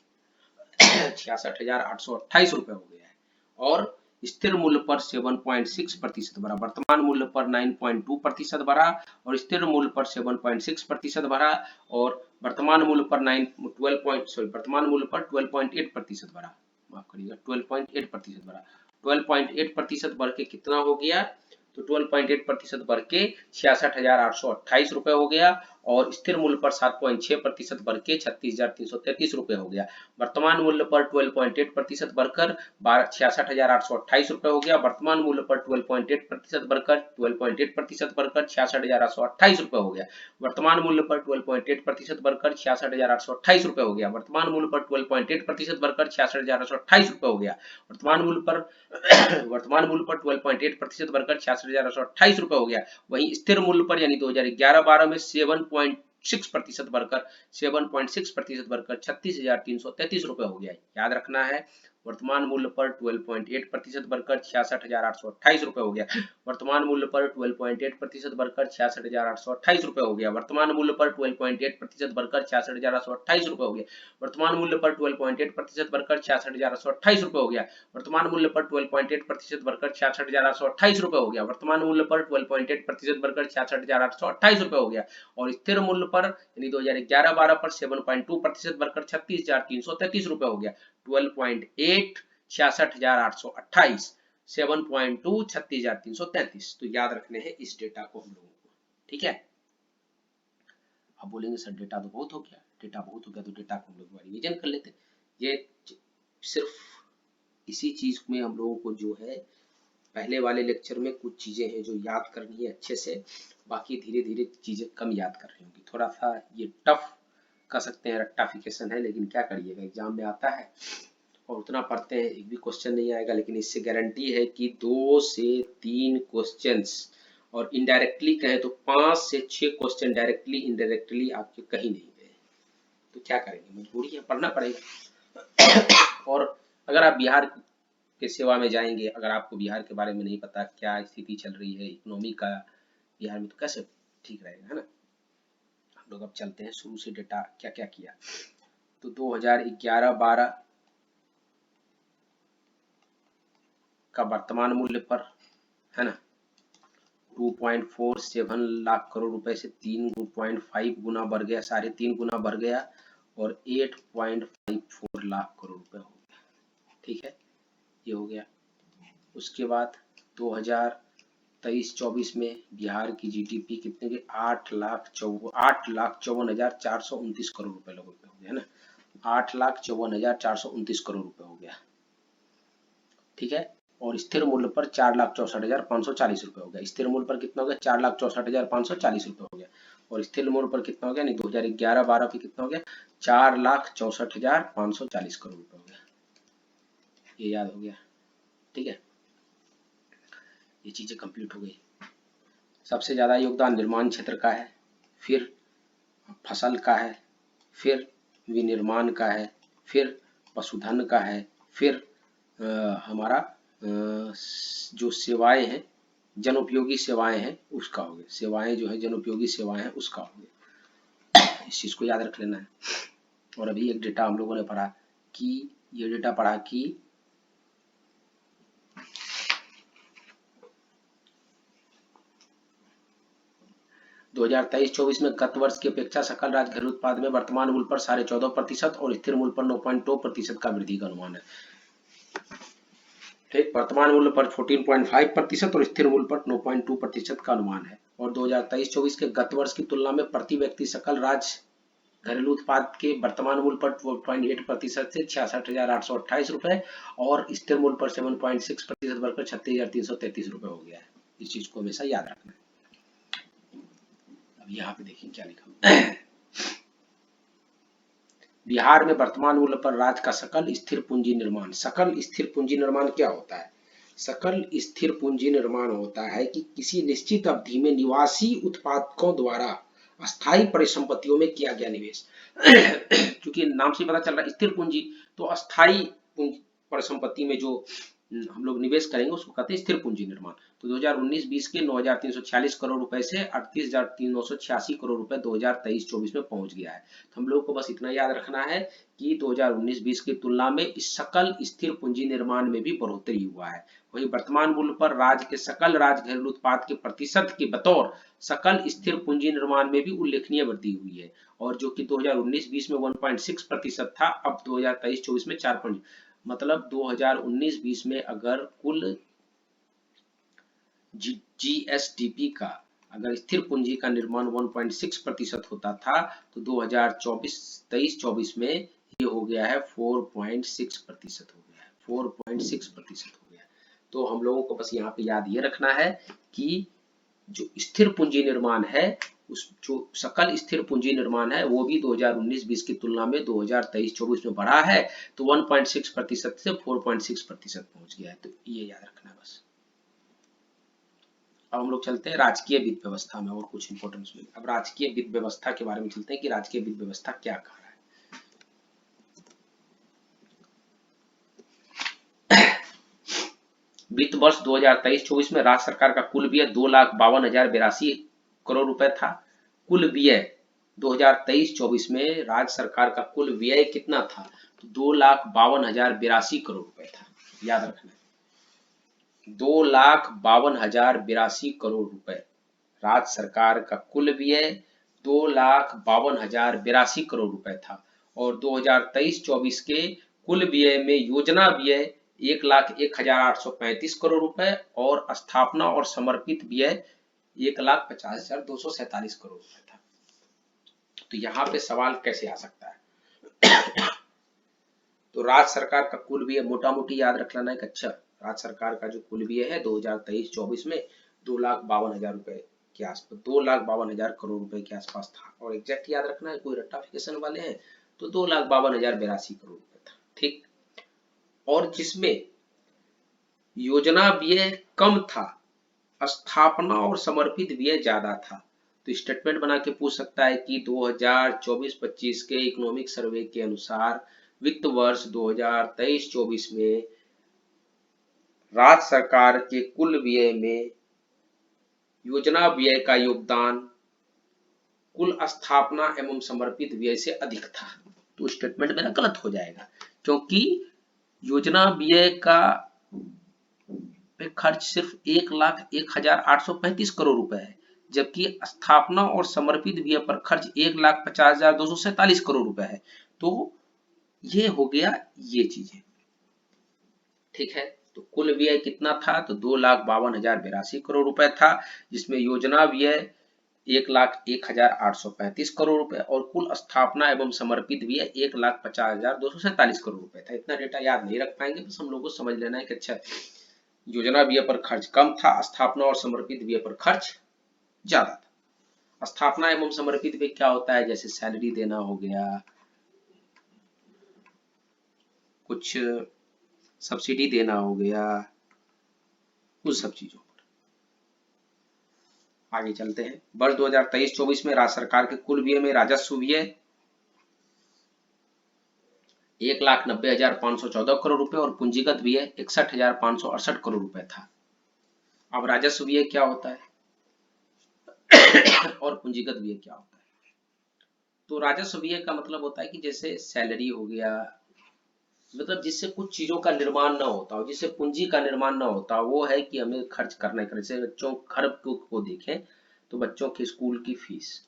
66,828 रुपए हो गया है और स्थिर मूल्य पर 7.6% बढ़ा। वर्तमान मूल्य पर 9.2% बढ़ा और स्थिर मूल्य पर 7.6% बढ़ा और वर्तमान मूल्य पर 12.8% बढ़ा। माफ करिएगा, 12.8% बढ़ा। 12.8% बढ़ के कितना हो गया? तो 12.8% बढ़ के 66,828 रुपए हो गया और स्थिर मूल्य पर 7.6% बढ़ के 36,333 रुपए हो गया। वर्तमान मूल्य पर 12.8% बढ़कर 66,828 रुपए हो गया। वर्तमान मूल्य पर 12.8% बढ़कर 66,828 रुपए हो गया। वर्तमान मूल्य पर 12.8% बढ़कर 66,828 रुपए हो गया। वर्तमान मूल्य पर 12.8% बढ़कर 66,828 रुपए हो गया। वर्तमान मूल्य पर 12.8% बढ़कर 66,828 रुपए हो गया। वहीं स्थिर मूल्य पर यानी 2011-12 में 7.6% बढ़कर 36,333 रुपए हो गया। याद रखना है, वर्तमान मूल्य पर 12.8% बढ़कर 66,828 रुपए हो गया। वर्तमान मूल्य पर 12.8% बढ़कर 66,828 रुपए हो गया। वर्तमान मूल्य पर 12.8% बढ़कर 66,828 रुपए हो गया। वर्तमान मूल्य पर 12.8% बढ़कर 66,828 रुपए हो गया। वर्तमान मूल्य पर 12.8% बढ़कर 66,828 रुपए हो गया। वर्तमान मूल्य पर 12.8% बढ़कर 66,828 रुपए हो गया और स्थिर मूल्य पर यानी 2011-12 पर 7.2% बढ़कर 36,333 रुपए हो गया। 12.8 66,828, 7.2 36,333। तो याद रखने हैं इस डेटा को हम लोगों को, ठीक है। अब बोलेंगे सर डेटा तो बहुत हो गया, डेटा बहुत हो गया तो डेटा को हम लोग रिवीजन कर लेते हैं। ये सिर्फ इसी चीज में हम लोगों को जो है पहले वाले लेक्चर में कुछ चीजें हैं जो याद करनी है अच्छे से, बाकी धीरे धीरे चीजें कम याद कर रही होंगी। थोड़ा सा ये टफ कह सकते हैं, रट्टाफिकेशन है, लेकिन क्या करिएगा, एग्जाम में आता है और उतना पढ़ते हैं एक भी क्वेश्चन नहीं आएगा, लेकिन इससे गारंटी है कि 2 से 3 क्वेश्चंस और इनडायरेक्टली कहें तो 5 से 6 क्वेश्चन डायरेक्टली इनडायरेक्टली आपके कहीं नहीं गए। तो क्या करेंगे, मजबूरी है, पढ़ना पड़ेगा। और अगर आप बिहार के सेवा में जाएंगे, अगर आपको बिहार के बारे में नहीं पता क्या स्थिति चल रही है इकोनॉमी का बिहार में, तो कैसे ठीक रहेगा, है ना। हम लोग अब चलते हैं शुरू से, डेटा क्या क्या किया। तो 2011-12 का वर्तमान मूल्य पर, है ना, 2.47 लाख करोड़ रुपए से 3.5 गुना बढ़ गया, 3.5 गुना बढ़ गया और 8.54 लाख करोड़ रुपए हो गया, ठीक है, ये हो गया। उसके बाद 2023-24 में बिहार की जीडीपी कितने की 8,54,429 करोड़ रुपए लोगों पे हो गया, है ना, 8,54,429 करोड़ रुपए हो गया, ठीक है। और स्थिर मूल्य पर 4,64,540 रुपए हो गया। स्थिर मूल्य पर कितना हो गया, 4,64,540 रुपए हो गया और स्थिर मूल्य पर कितना हो गया, नहीं 2011-12 पे कितना हो गया, 4,64,540 करोड़ रुपए हो गया। ये याद हो गया, ठीक है, ये चीजें कंप्लीट हो गई। सबसे ज्यादा योगदान निर्माण क्षेत्र का है, फिर फसल का है, फिर विनिर्माण का है, फिर पशुधन का है, फिर हमारा जो सेवाएं हैं, जनोपयोगी सेवाएं हैं, उसका हो गया। सेवाएं जो है जनोपयोगी सेवाएं हैं, उसका हो गया। इस चीज को याद रख लेना है। और अभी एक डेटा हम लोगों ने पढ़ा कि ये डेटा पढ़ा कि 2023-24 में गत वर्ष की अपेक्षा सकल राज्य घरेलू उत्पाद में वर्तमान मूल्य पर 14.5% और स्थिर मूल्य पर 9.2% का वृद्धि का अनुमान है। ठीक, वर्तमान मूल्य पर 14.5% और स्थिर मूल्य पर 9.2% का अनुमान है। और 2023-24 के गत वर्ष की तुलना में प्रति व्यक्ति सकल राज्य घरेलू उत्पाद के वर्तमान मूल्य पर 4.8% से 66,828 रुपए और स्थिर मूल्य पर 7.6% बढ़कर 36,333 रुपए हो गया है। इस चीज को हमेशा याद रखना है। अब यहाँ पे देखिए क्या लिखा बिहार में वर्तमान मूल्य पर राज्य का सकल स्थिर पूंजी निर्माण। सकल स्थिर पूंजी निर्माण क्या होता है? सकल स्थिर पूंजी निर्माण होता है कि किसी निश्चित अवधि में निवासी उत्पादकों द्वारा अस्थायी परिसंपत्तियों में किया गया निवेश। क्योंकि नाम से पता चल रहा है स्थिर पूंजी, तो अस्थायी परिसंपत्ति में जो हम लोग निवेश करेंगे उसको कहते हैं स्थिर पूंजी निर्माण। तो 2019-20 के 9,346 करोड़ रुपए से 38,386 करोड़ रुपए 2023-24 में पहुंच गया है। तो हम लोग को बस इतना याद रखना है कि 2019-20 की तुलना में इस सकल स्थिर पूंजी निर्माण में भी बढ़ोतरी हुआ है। वही वर्तमान मूल्य पर राज्य के सकल राज्य घरेलू उत्पाद के प्रतिशत के बतौर सकल स्थिर पूंजी निर्माण में भी उल्लेखनीय वृद्धि हुई है, और जो कि 2019-20 में 1.6% था, अब 2023-24 में 4. मतलब 2019-20 में अगर कुल जीएसडीपी का अगर स्थिर पूंजी का निर्माण 1.6% होता था, तो 2023-24 में ये हो गया है 4.6% हो गया है, 4.6% हो गया। तो हम लोगों को बस यहाँ पे याद ये रखना है कि जो स्थिर पूंजी निर्माण है, उस जो सकल स्थिर पूंजी निर्माण है वो भी 2019-20 की तुलना में 2023-24 में बढ़ा है, तो 1.6% से 4.6% पहुंच गया है। तो ये याद रखना बस। अब हम लोग चलते हैं राजकीय वित्त व्यवस्था में और कुछ इंपॉर्टेंस में। अब राजकीय वित्त व्यवस्था के बारे में चलते हैं कि राजकीय वित्त व्यवस्था क्या कह रहा है। वित्त वर्ष 2023-24 में राज्य सरकार का कुल व्यय 2,52,082 करोड़ रुपए था। कुल व्यय 2023-24 में राज्य सरकार का कुल व्यय कितना था? तो 2,52,082 करोड़ रुपए था। याद रखना, 2,52,082 करोड़ रुपए राज्य सरकार का कुल व्यय 2,52,082 करोड़ रुपए था। और 2023-24 के कुल व्यय में योजना व्यय 1,01,835 करोड़ रुपए और स्थापना और समर्पित व्यय 1,50,247 करोड़ रुपए था। तो यहाँ पे सवाल कैसे आ सकता है? तो राज्य सरकार का कुल व्यय मोटा मोटी याद रख लेना है। अच्छा, राज्य सरकार का जो कुल व्यय है 2023-24 में 2,52,000 रुपए के आसपास, 2,52,000 करोड़ रुपए के आसपास था। और एग्जैक्ट याद रखना है, कोई रट्टाफिकेशन वाले हैं तो 2,52,082 करोड़ रुपए था। ठीक, और जिसमें योजना व्यय कम था, स्थापना और समर्पित व्यय ज्यादा था। तो स्टेटमेंट बना के पूछ सकता है कि 2024-25 के इकोनॉमिक सर्वे के अनुसार वित्त वर्ष 2023-24 में राज्य सरकार के कुल व्यय में योजना व्यय का योगदान कुल स्थापना एवं समर्पित व्यय से अधिक था। तो स्टेटमेंट मेरा गलत हो जाएगा, क्योंकि योजना व्यय का खर्च सिर्फ 1,01,835 करोड़ रुपए है, जबकि स्थापना और समर्पित व्यय पर खर्च 1,50,247 करोड़ रुपए है। तो ये हो गया ये चीजें। ठीक है, तो कुल व्यय कितना था? तो 2,52,082 करोड़ रुपए था, जिसमें योजना व्यय 1,01,835 करोड़ रुपए और कुल स्थापना एवं समर्पित व्यय 1,50,247 करोड़ रुपए था। इतना डेटा याद नहीं रख पाएंगे, बस हम लोग को समझ लेना है कि अच्छा योजना व्यय पर खर्च कम था, स्थापना और समर्पित व्यय पर खर्च ज्यादा था। स्थापना एवं समर्पित व्यय क्या होता है? जैसे सैलरी देना हो गया, कुछ सब्सिडी देना हो गया, उस सब चीजों पर। आगे चलते हैं। वर्ष 2023-24 में राज्य सरकार के कुल व्यय में राजस्व व्यय 1,90,514 करोड़ रुपए और पूंजीगत व्यय 61,568 करोड़ रुपए था। अब राजस्व व्यय क्या होता है और पूंजीगत व्यय क्या होता है? तो राजस्व व्यय का मतलब होता है कि जैसे सैलरी हो गया, मतलब जिससे कुछ चीजों का निर्माण ना होता हो, जिससे पूंजी का निर्माण ना होता, वो है कि हमें खर्च करना है। जैसे बच्चों घर को देखें तो बच्चों के स्कूल की फीस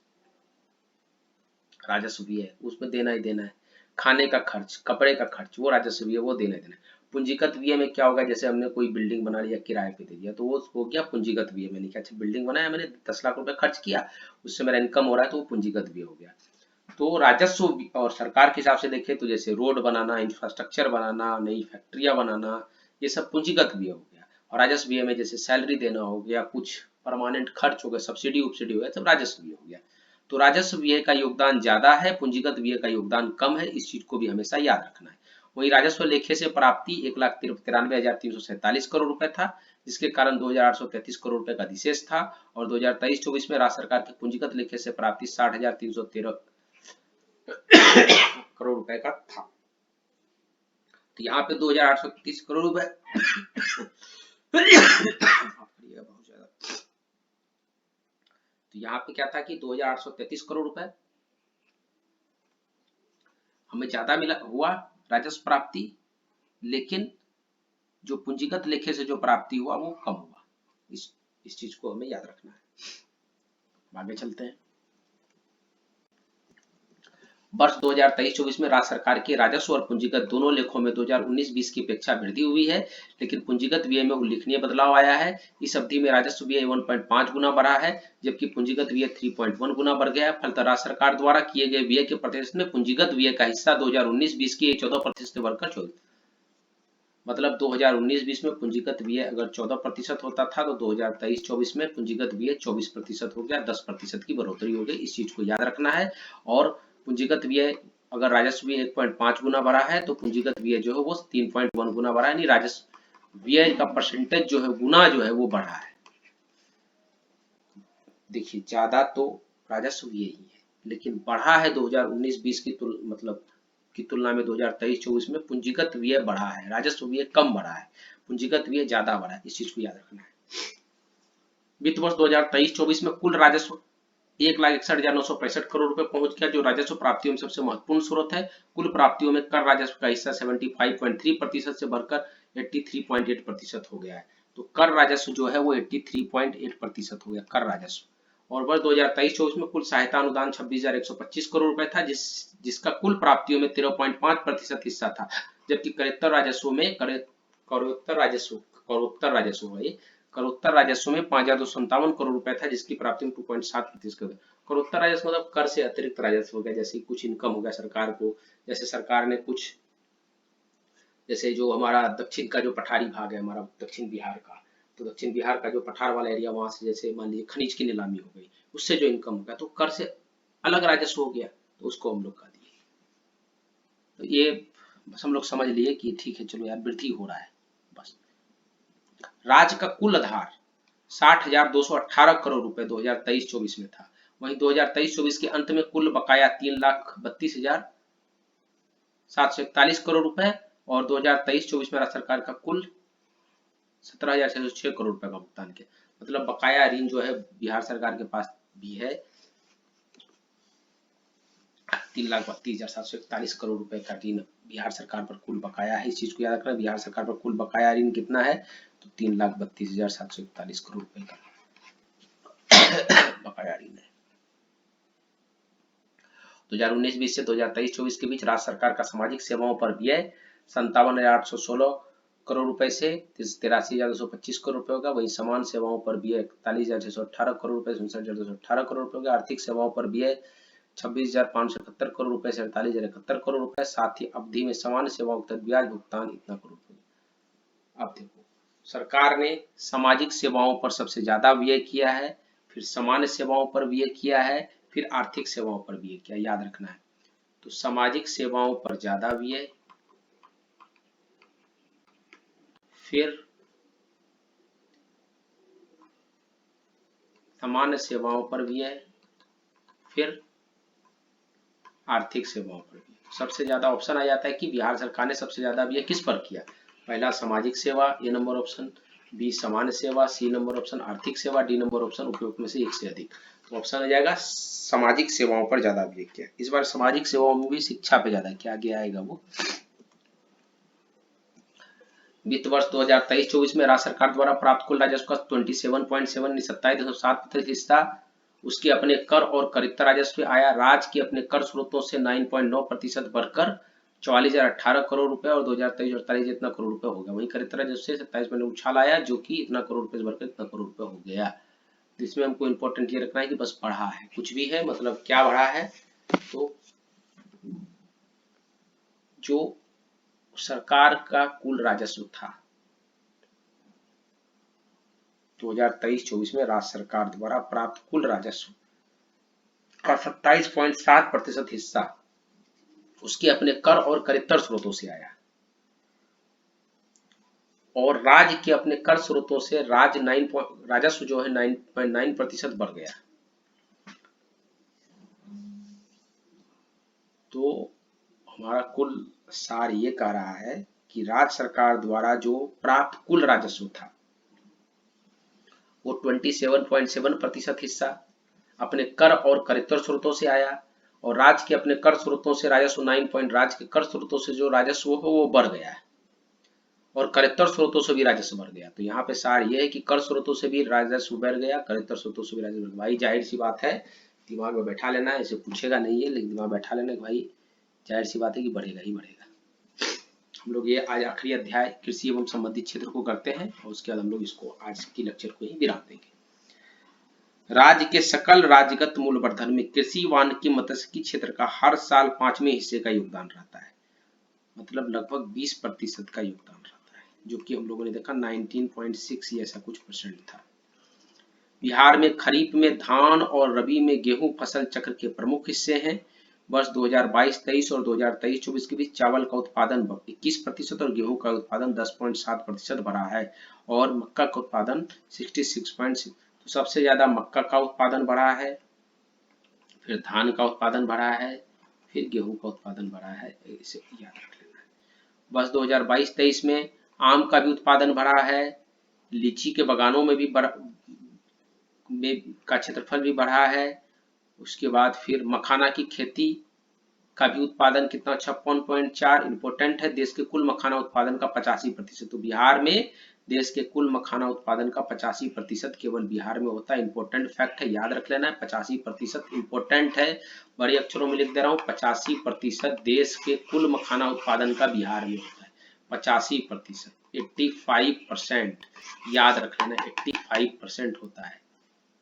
राजस्व व्यय है, उसमें देना ही देना है। खाने का खर्च, कपड़े का खर्च, वो राजस्व व्यय, वो देना ही देना है। पूंजीगत व्यय में क्या होगा? जैसे हमने कोई बिल्डिंग बना लिया, किराए पे दे दिया, तो वो हो गया पूंजीगत व्यय। मैंने क्या, अच्छा बिल्डिंग बनाया, मैंने 10 लाख रुपए खर्च किया, उससे मेरा इनकम हो रहा है, तो वो पूंजीगत व्यय हो गया। तो राजस्व और सरकार के हिसाब से देखें तो जैसे रोड बनाना, इंफ्रास्ट्रक्चर बनाना, नई फैक्ट्रियां बनाना, ये सब पूंजीगत व्यय हो गया। और राजस्व व्यय में जैसे सैलरी देना हो गया, कुछ परमानेंट खर्च हो गया, सब्सिडी उपसिडी हो गया, सब राजस्व व्यय हो गया। तो राजस्व व्यय का योगदान ज्यादा है, पूंजीगत व्यय का योगदान कम है, इस चीज को भी हमेशा याद रखना है। वही राजस्व लेखे से प्राप्ति 1,93,347 करोड़ रुपए था, जिसके कारण 2,833 करोड़ रुपए का अधिशेष था। और 2023-24 में राज्य सरकार की पूंजीगत लेखे से प्राप्ति 60,313 करोड़ रुपए का था। तो यहाँ पे 2,833 करोड़ रुपए बहुत ज्यादा। तो यहाँ पे क्या था कि 2,833 करोड़ रुपए हमें ज्यादा मिला हुआ राजस्व प्राप्ति, लेकिन जो पूंजीगत लेखे से जो प्राप्ति हुआ वो कम हुआ। इस चीज को हमें याद रखना है। आगे चलते हैं। वर्ष 2023-24 में राज्य सरकार के राजस्व और पूंजीगत दोनों लेखों में 2019-20 की अपेक्षा वृद्धि हुई है, लेकिन पूंजीगत व्यय में उल्लेखनीय बदलाव आया है। इस अवधि में राजस्व व्यय 1.5 गुना बढ़ा है, जबकि पूंजीगत व्यय 3.1 गुना बढ़ गया। फलतः राज्य सरकार द्वारा किए गए व्यय के प्रतिशत में पूंजीगत व्यय का हिस्सा 2019-20 की 14% से बढ़कर 24, मतलब 2019-20 में पूंजीगत व्यय अगर 14% होता था तो 2023-24 में पूंजीगत व्यय 24% हो गया, 10% की बढ़ोतरी हो गई। इस चीज को याद रखना है। और पूंजीगत व्यय अगर राजस्व व्यय 1.5 गुना बढ़ा है तो पूंजीगत व्यय जो है वो 3.1 गुना बढ़ा है, यानी राजस्व व्यय का परसेंटेज जो है गुना जो है वो बढ़ा है। देखिए ज्यादा तो राजस्व व्यय ही है, लेकिन बढ़ा है 2019-20 की तुलना में 2023-24 में पूंजीगत व्यय बढ़ा है, राजस्व व्यय कम बढ़ा है, पूंजीगत व्यय ज्यादा बढ़ा है। इस चीज को याद रखना है। वित्त वर्ष 2023-24 में कुल राजस्व 1,61,965 करोड़ रुपए पहुंच गया, जो राजस्व प्राप्तियों में सबसे महत्वपूर्ण स्रोत है। कुल प्राप्तियों में कर राजस्व का हिस्सा 75.3% से बढ़कर 83.8% हो गया है। तो कर राजस्व जो है वो 83.8% हो गया, कर राजस्व। और वर्ष 2023-24 में कुल सहायता अनुदान 26,125 करोड़ रुपए था, जिसका कुल प्राप्तियों में 13.5% हिस्सा था, जबकि करोत्तर राजस्व में करोत्तर राजस्व में 5,257 करोड़ रुपए था, जिसकी प्राप्ति में 2.7%। करोत्तर राजस्व मतलब कर से अतिरिक्त राजस्व हो गया, जैसे कुछ इनकम हो गया सरकार को, जैसे सरकार ने कुछ, जैसे जो हमारा दक्षिण का जो पठारी भाग है हमारा दक्षिण बिहार का, तो दक्षिण बिहार का जो पठार वाला एरिया, वहां से जैसे मान लीजिए खनिज की नीलामी हो गई, उससे जो इनकम हो गया तो कर से अलग राजस्व हो गया, तो उसको हम लोग कर दिए। तो ये बस हम लोग समझ लिए कि ठीक है चलो यार वृद्धि हो रहा है बस। राज्य का कुल आधार 60,218 करोड़ रुपए 2023-24 में था। वहीं 2023-24 के अंत में कुल बकाया 3,32,741 करोड़ रुपए और 2023-24 में राज्य सरकार का कुल 17,606 करोड़ रुपए का भुगतान किया। मतलब बकाया ऋण जो है बिहार सरकार के पास भी है 3,32,741 करोड़ रुपए का ऋण बिहार सरकार पर कुल बकाया है। इस चीज को याद रखना, बिहार सरकार पर कुल बकाया ऋण कितना है तो 3,32,741 करोड़ रुपए का बकाया ऋण है। 2019-20 से 2023-24 के बीच राज्य सरकार का सामाजिक सेवाओं पर व्यय 57,816 करोड़ रुपए से 83,225 करोड़ रुपए होगा। वही समान सेवाओं पर व्यय 41,618 करोड़ रुपए से 59,218 करोड़ रुपए होगा। आर्थिक सेवाओं पर व्यय 26,571 करोड़ रुपए से 48,071 करोड़ रुपए। साथ ही अवधि में सामान्य सेवाओं तक ब्याज भुगतान इतना करोड़ रुपए। अब देखो सरकार ने सामाजिक सेवाओं पर सबसे ज्यादा व्यय किया है, फिर सामान्य सेवाओं पर व्यय किया है, फिर आर्थिक सेवाओं पर व्यय किया, याद रखना है। तो सामाजिक सेवाओं पर ज्यादा व्यय, फिर सामान्य सेवाओं पर व्यय, फिर आर्थिक सेवाओं पर व्यय। सबसे ज्यादा ऑप्शन आ जाता है कि बिहार सरकार ने सबसे ज्यादा व्यय किस पर किया। पहला सामाजिक सेवा, ए नंबर ऑप्शन, बी सामान्य सेवा, सी नंबर ऑप्शन आर्थिक सेवा, डी नंबर ऑप्शन उपयुक्त में से एक से अधिक। तो ऑप्शन आ जाएगा सामाजिक सेवाओं पर ज्यादा व्यय किया। इस बार सामाजिक सेवाओं में भी शिक्षा पे ज्यादा क्या गया आएगा वो। वित्त वर्ष 2023-24 में राज्य सरकार द्वारा प्राप्त कुल राजस्व का 27.7 हिस्सा उसके अपने कर और करित्तर राजस्व आया। राज्य के अपने कर स्रोतों से 9.9% बढ़कर 44,018 करोड़ रुपए और 2023-24 इतना करोड़ रुपए हो गया। वहीं करित्तर राजस्व से 27 उछाल आया, जो कि इतना करोड़ रुपए से बढ़कर इतना करोड़ रुपए हो गया। तो इसमें हमको इंपॉर्टेंट ये रखना है कि बस बढ़ा है, कुछ भी है मतलब क्या बढ़ा है तो जो सरकार का कुल राजस्व था 2023-24 में राज्य सरकार द्वारा प्राप्त कुल राजस्व का 27.7% हिस्सा उसके अपने कर और करेत्तर स्रोतों से आया और राज्य के अपने कर स्रोतों से राजस्व जो है 9.9% बढ़ गया। तो हमारा कुल सार ये कह रहा है कि राज्य सरकार द्वारा जो प्राप्त कुल राजस्व था वो 27.7% हिस्सा अपने कर और करेत्तर स्रोतों से आया और राज्य के अपने कर स्रोतों से राजस्व राज्य के कर स्रोतों से जो राजस्व हो वो बढ़ गया है और करेत्तर स्रोतों से भी राजस्व बढ़ गया। तो यहाँ पे सार ये है कि कर स्रोतों से भी राजस्व बढ़ गया, करेत्तर स्रोतों से भी राजस्व बढ़ गया। भाई जाहिर सी बात है, दिमाग में बैठा लेना है, ऐसे पूछेगा नहीं है लेकिन दिमाग बैठा लेना है भाई जाहिर सी बात है कि बढ़ेगा ही बढ़ेगा। हम लोग ये आज आखिरी अध्याय कृषि एवं संबंधित क्षेत्र को करते हैं और उसके बाद हम लोग इसको आज की लेक्चर को ही विराम देंगे। राज्य के सकल राज्यगत मूल्यवर्धन में कृषि वानिकी मत्स्यिकी क्षेत्र का हर साल 5वें हिस्से का योगदान रहता है, मतलब लगभग 20% का योगदान रहता है, जो कि हम लोगों ने देखा 19.6 या ऐसा कुछ परसेंट था। बिहार में खरीफ में धान और रबी में गेहूं फसल चक्र के प्रमुख हिस्से हैं। वर्ष 2022-23 और 2023-24 के बीच चावल का उत्पादन 21% और गेहूं का उत्पादन 10.7% बढ़ा है और मक्का का उत्पादन 66.6। तो सबसे ज्यादा मक्का का उत्पादन बढ़ा है, फिर धान का उत्पादन बढ़ा है, फिर गेहूं का उत्पादन बढ़ा है, इसे याद रख लेना है। वर्ष 2022-23 में आम का भी उत्पादन बढ़ा है, लीची के बागानों में भी का क्षेत्रफल भी बढ़ा है। उसके बाद फिर मखाना की खेती का भी उत्पादन कितना 56.4 इंपोर्टेंट है, देश के कुल मखाना उत्पादन का 85%। तो बिहार में देश के कुल मखाना उत्पादन का 85% केवल बिहार में होता है। इंपोर्टेंट फैक्ट है, याद रख लेना है, 85% इंपोर्टेंट है, बड़े अक्षरों में लिख दे रहा हूँ, 85% देश के कुल मखाना उत्पादन का बिहार में होता है। 85%, 85% याद रख लेना, 85% होता है।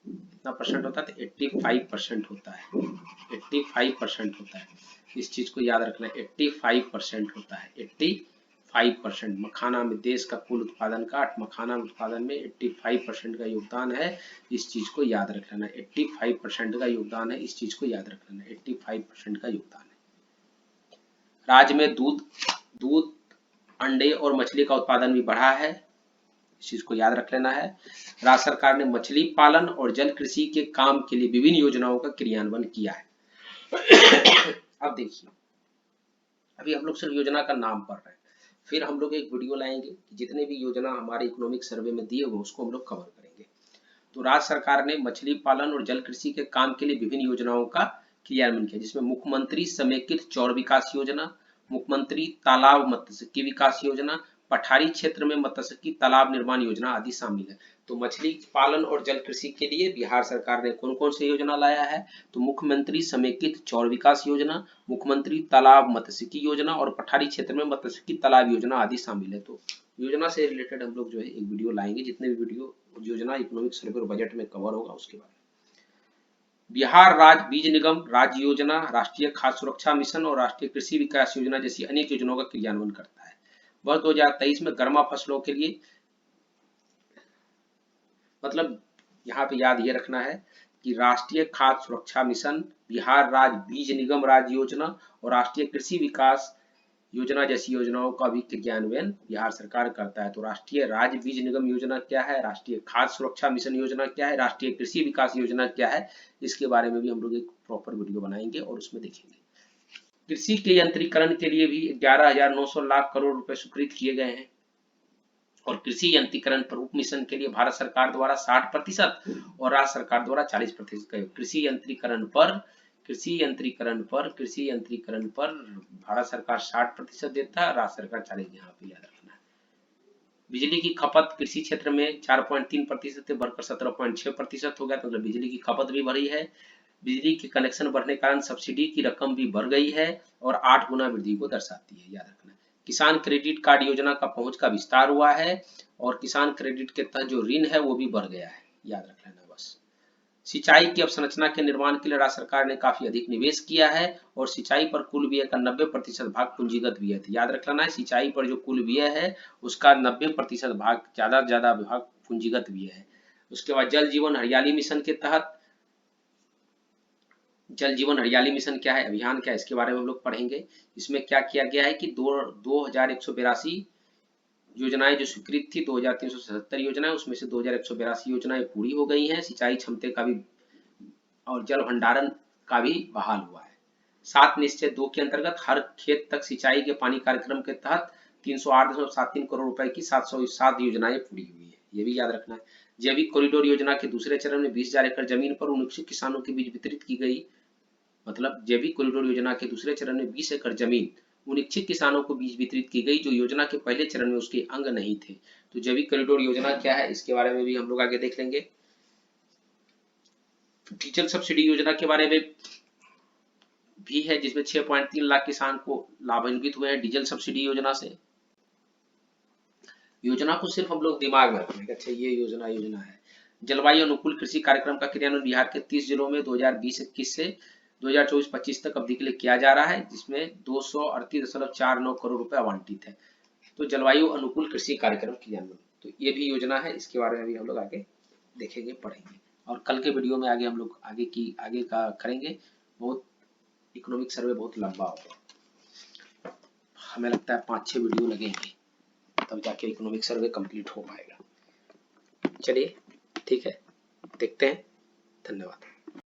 कितना परसेंट होता है? 85% होता है, 85% होता है। इस चीज को याद रखना, 85% होता है, 85%। मखाना में देश का कुल उत्पादन का मखाना उत्पादन में 85% का योगदान है, इस चीज को याद रख लेना, 85% का योगदान है, इस चीज को याद रख लेना, 85% का योगदान है। राज्य में दूध अंडे और मछली का उत्पादन भी बढ़ा है, इस चीज को याद रख लेना है। राज्य सरकार ने मछली पालन और जल कृषि के काम के लिए विभिन्न योजनाओं का क्रियान्वयन किया है। अब देखिए, अभी हम लोग सिर्फ योजना का नाम पढ़ रहे हैं, फिर हम लोग एक वीडियो लाएंगे कि जितने भी योजना हमारे इकोनॉमिक सर्वे में दिए हुए उसको हम लोग कवर करेंगे। तो राज्य सरकार ने मछली पालन और जल कृषि के काम के लिए विभिन्न योजनाओं का क्रियान्वयन किया, जिसमें मुख्यमंत्री समेकित चौर विकास योजना, मुख्यमंत्री तालाब मत्स्यिकी विकास योजना, पठारी क्षेत्र में मत्स्यिकी तालाब निर्माण योजना आदि शामिल है। तो मछली पालन और जल कृषि के लिए बिहार सरकार ने कौन कौन सी योजना लाया है? तो मुख्यमंत्री समेकित चौर विकास योजना, मुख्यमंत्री तालाब मत्स्यिकी योजना और पठारी क्षेत्र में मत्स्यिकी तालाब योजना आदि शामिल है। तो योजना से रिलेटेड हम लोग जो है एक वीडियो लाएंगे, जितने भी वीडियो योजना इकोनॉमिक सर्वे और बजट में कवर होगा उसके बाद। बिहार राज्य बीज निगम, राज्य योजना, राष्ट्रीय खाद्य सुरक्षा मिशन और राष्ट्रीय कृषि विकास योजना जैसी अनेक योजनाओं का क्रियान्वयन करता है। वर्ष 2023 में गर्मा फसलों के लिए, मतलब यहाँ पे याद ये रखना है कि राष्ट्रीय खाद्य सुरक्षा मिशन, बिहार राज्य बीज निगम राज्य योजना और राष्ट्रीय कृषि विकास योजना जैसी योजनाओं का भी क्रियान्वयन बिहार सरकार करता है। तो राष्ट्रीय राज्य बीज निगम योजना क्या है, राष्ट्रीय खाद्य सुरक्षा मिशन योजना क्या है, राष्ट्रीय कृषि विकास योजना क्या है, इसके बारे में भी हम लोग एक प्रॉपर वीडियो बनाएंगे और उसमें देखेंगे। कृषि के यंत्रीकरण के लिए भी 11,900 लाख करोड़ रुपए स्वीकृत किए गए हैं और कृषि यंत्रीकरण पर उप मिशन के लिए भारत सरकार द्वारा 60% और राज्य सरकार द्वारा 40% का कृषि यंत्रीकरण पर भारत सरकार 60% देता है, राज्य सरकार 40%। यहाँ पे याद रखना है। बिजली की खपत कृषि क्षेत्र में 4.3% से बढ़कर 17.6% हो गया, तो मतलब बिजली की खपत भी बढ़ी है। बिजली के कनेक्शन बढ़ने के कारण सब्सिडी की रकम भी बढ़ गई है और 8 गुना वृद्धि को दर्शाती है, याद रखना। किसान क्रेडिट कार्ड योजना का पहुंच का विस्तार हुआ है और किसान क्रेडिट के तहत जो ऋण है वो भी बढ़ गया है, याद रख लेना बस। सिंचाई की अवसंरचना के निर्माण के लिए राज्य सरकार ने काफी अधिक निवेश किया है और सिंचाई पर कुल व्यय का 90% भाग पूंजीगत व्यय है। याद रखना है, सिंचाई पर जो कुल व्यय है उसका 90% भाग, ज्यादा भाग पूंजीगत व्यय है। उसके बाद जल जीवन हरियाली मिशन के तहत, जल जीवन हरियाली मिशन क्या है, अभियान क्या है, इसके बारे में हम लोग पढ़ेंगे। इसमें क्या किया गया है कि 2182 योजनाएं जो स्वीकृत थी, 2377 योजनाएं, उसमें से 2182 योजनाएं पूरी हो गई हैं। सिंचाई क्षमता का भी और जल भंडारण का भी बहाल हुआ है। 7 निश्चय 2 के अंतर्गत हर खेत तक सिंचाई के पानी कार्यक्रम के तहत 308.73 करोड़ रुपए की 707 योजनाएं पूरी हुई है, ये भी याद रखना है। जैविक कॉरिडोर योजना के दूसरे चरण में 20,000 एकड़ जमीन पर 19 किसानों के बीच वितरित की गई। मतलब जैविक कॉरिडोर योजना के दूसरे चरण में 20 एकड़ जमीन 19 किसानों को बीज वितरित की गई, जो योजना के पहले चरण में उसके अंग नहीं थे। तो जैविक कॉरिडोर योजना क्या है, इसके बारे में भी हम लोग आगे देख लेंगे। डीजल सब्सिडी योजना के बारे में भी है, जिसमें 6.3 लाख किसान को लाभान्वित हुए हैं डीजल सब्सिडी योजना से। योजना को सिर्फ हम लोग दिमाग में रखने, अच्छा ये योजना है। जलवायु अनुकूल कृषि कार्यक्रम का क्रियान्वयन बिहार के 30 जिलों में 2020-21 से 2024-25 तक अवधि के लिए किया जा रहा है, जिसमें 238.49 करोड़ रुपए आवंटित है। तो जलवायु अनुकूल कृषि कार्यक्रम क्रियान्वयन, तो ये भी योजना है, इसके बारे में भी हम लोग आगे देखेंगे, पढ़ेंगे। और कल के वीडियो में आगे हम लोग आगे का करेंगे। बहुत इकोनॉमिक सर्वे बहुत लंबा होगा, हमें लगता है 5-6 वीडियो लगेंगे, तब जाके इकोनॉमिक सर्वे कंप्लीट हो पाएगा। चलिए ठीक है, देखते हैं। धन्यवाद।